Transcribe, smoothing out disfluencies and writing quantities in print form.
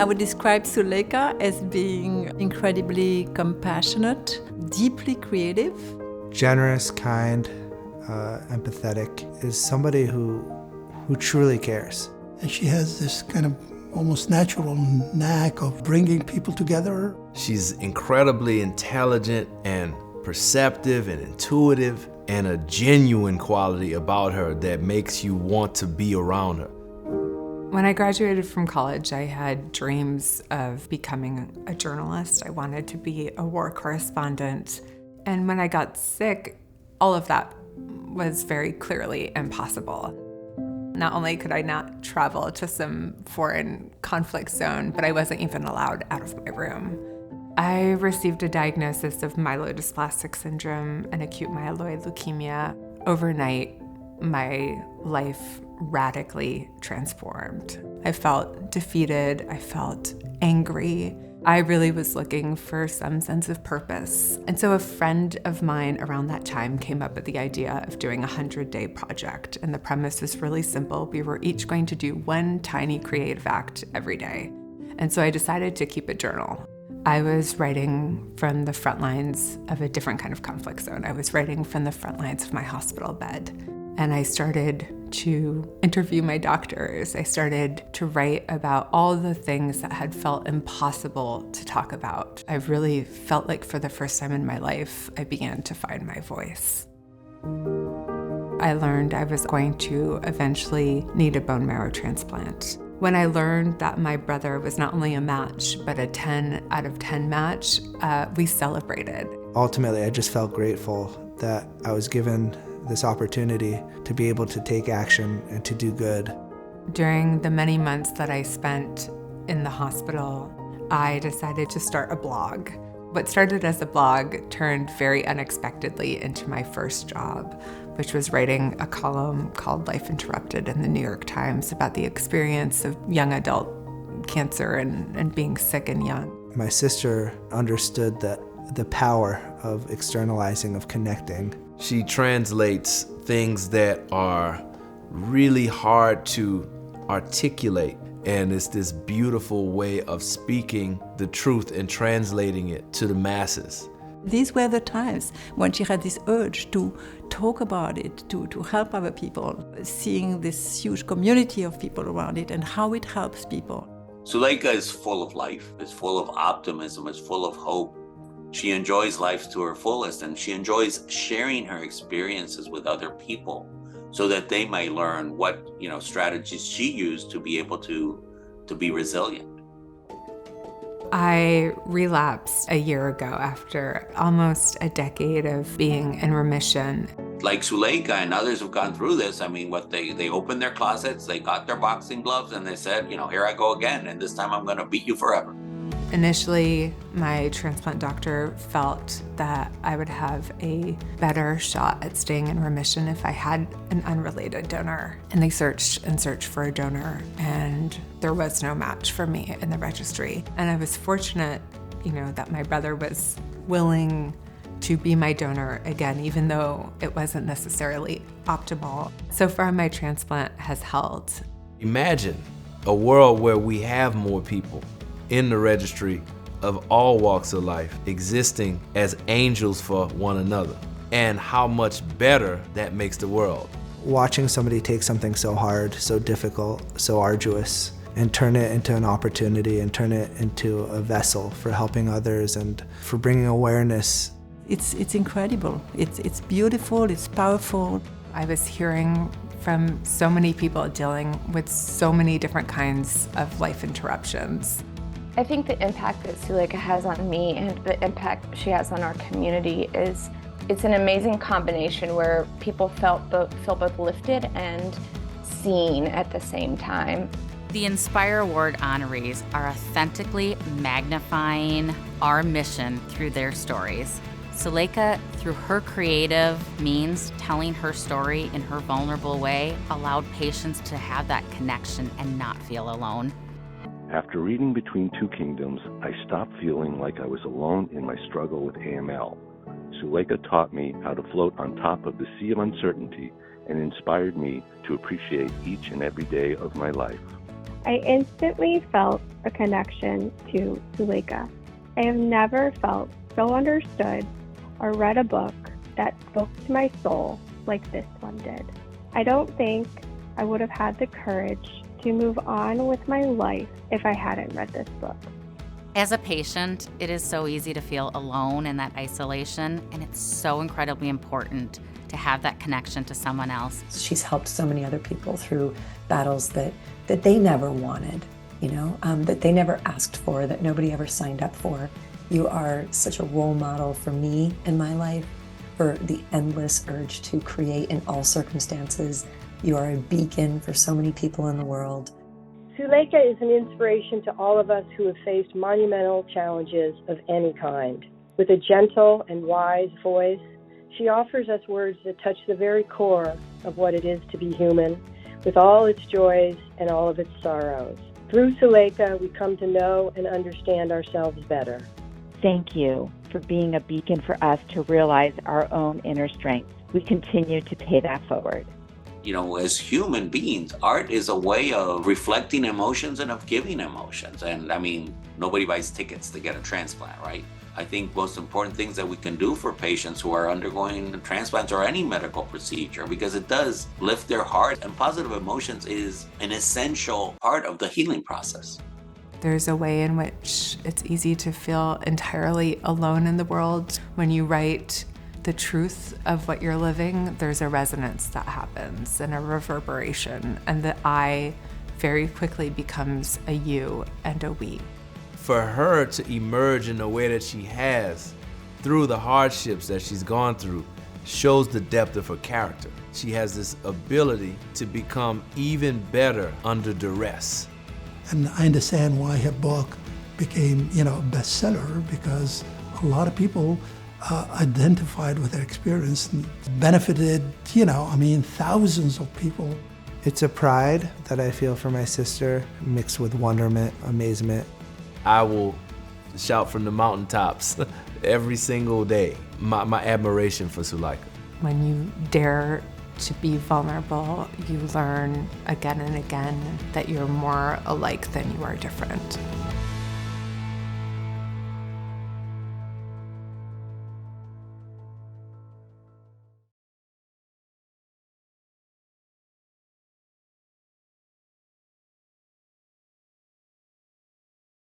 I would describe Suleika as being incredibly compassionate, deeply creative. Generous, kind, empathetic, is somebody who truly cares. And she has this kind of almost natural knack of bringing people together. She's incredibly intelligent and perceptive and intuitive, and a genuine quality about her that makes you want to be around her. When I graduated from college, I had dreams of becoming a journalist. I wanted to be a war correspondent. And when I got sick, all of that was very clearly impossible. Not only could I not travel to some foreign conflict zone, but I wasn't even allowed out of my room. I received a diagnosis of myelodysplastic syndrome and acute myeloid leukemia. Overnight, my life radically transformed. I felt defeated, I felt angry. I really was looking for some sense of purpose. And so a friend of mine around that time came up with the idea of doing a 100-day project. And the premise was really simple. We were each going to do one tiny creative act every day. And so I decided to keep a journal. I was writing from the front lines of a different kind of conflict zone. I was writing from the front lines of my hospital bed. And I started to interview my doctors. I started to write about all the things that had felt impossible to talk about. I really felt like for the first time in my life, I began to find my voice. I learned I was going to eventually need a bone marrow transplant. When I learned that my brother was not only a match, but a 10 out of 10 match, we celebrated. Ultimately, I just felt grateful that I was given this opportunity to be able to take action and to do good. During the many months that I spent in the hospital, I decided to start a blog. What started as a blog turned very unexpectedly into my first job, which was writing a column called Life Interrupted in the New York Times about the experience of young adult cancer and being sick and young. My sister understood that the power of externalizing, of connecting. She translates things that are really hard to articulate, and it's this beautiful way of speaking the truth and translating it to the masses. These were the times when she had this urge to talk about it, to help other people, seeing this huge community of people around it and how it helps people. Suleika is full of life, is full of optimism, is full of hope. She enjoys life to her fullest, and she enjoys sharing her experiences with other people so that they may learn what, strategies she used to be able to be resilient. I relapsed a year ago after almost a decade of being in remission. Like Suleika and others have gone through this, they opened their closets, they got their boxing gloves, and they said, here I go again, and this time I'm going to beat you forever. Initially, my transplant doctor felt that I would have a better shot at staying in remission if I had an unrelated donor. And they searched and searched for a donor, and there was no match for me in the registry. And I was fortunate, that my brother was willing to be my donor again, even though it wasn't necessarily optimal. So far, my transplant has held. Imagine a world where we have more people in the registry of all walks of life, existing as angels for one another, and how much better that makes the world. Watching somebody take something so hard, so difficult, so arduous, and turn it into an opportunity and turn it into a vessel for helping others and for bringing awareness. It's incredible. It's beautiful, it's powerful. I was hearing from so many people dealing with so many different kinds of life interruptions. I think the impact that Suleika has on me and the impact she has on our community it's an amazing combination where people feel both lifted and seen at the same time. The Inspire Award honorees are authentically magnifying our mission through their stories. Suleika, through her creative means, telling her story in her vulnerable way, allowed patients to have that connection and not feel alone. After reading Between Two Kingdoms, I stopped feeling like I was alone in my struggle with AML. Suleika taught me how to float on top of the sea of uncertainty and inspired me to appreciate each and every day of my life. I instantly felt a connection to Suleika. I have never felt so understood or read a book that spoke to my soul like this one did. I don't think I would have had the courage to move on with my life if I hadn't read this book. As a patient, it is so easy to feel alone in that isolation, and it's so incredibly important to have that connection to someone else. She's helped so many other people through battles that they never wanted, that they never asked for, that nobody ever signed up for. You are such a role model for me in my life, for the endless urge to create in all circumstances. You are a beacon for so many people in the world. Suleika is an inspiration to all of us who have faced monumental challenges of any kind. With a gentle and wise voice, she offers us words that touch the very core of what it is to be human, with all its joys and all of its sorrows. Through Suleika, we come to know and understand ourselves better. Thank you for being a beacon for us to realize our own inner strength. We continue to pay that forward. As human beings, art is a way of reflecting emotions and of giving emotions. And nobody buys tickets to get a transplant, right? I think most important things that we can do for patients who are undergoing transplants or any medical procedure, because it does lift their heart, and positive emotions is an essential part of the healing process. There's a way in which it's easy to feel entirely alone in the world. When you write the truth of what you're living, there's a resonance that happens and a reverberation, and the I very quickly becomes a you and a we. For her to emerge in the way that she has through the hardships that she's gone through shows the depth of her character. She has this ability to become even better under duress. And I understand why her book became, a bestseller, because a lot of people identified with her experience and benefited, thousands of people. It's a pride that I feel for my sister, mixed with wonderment, amazement. I will shout from the mountaintops every single day my admiration for Suleika. When you dare to be vulnerable, you learn again and again that you're more alike than you are different.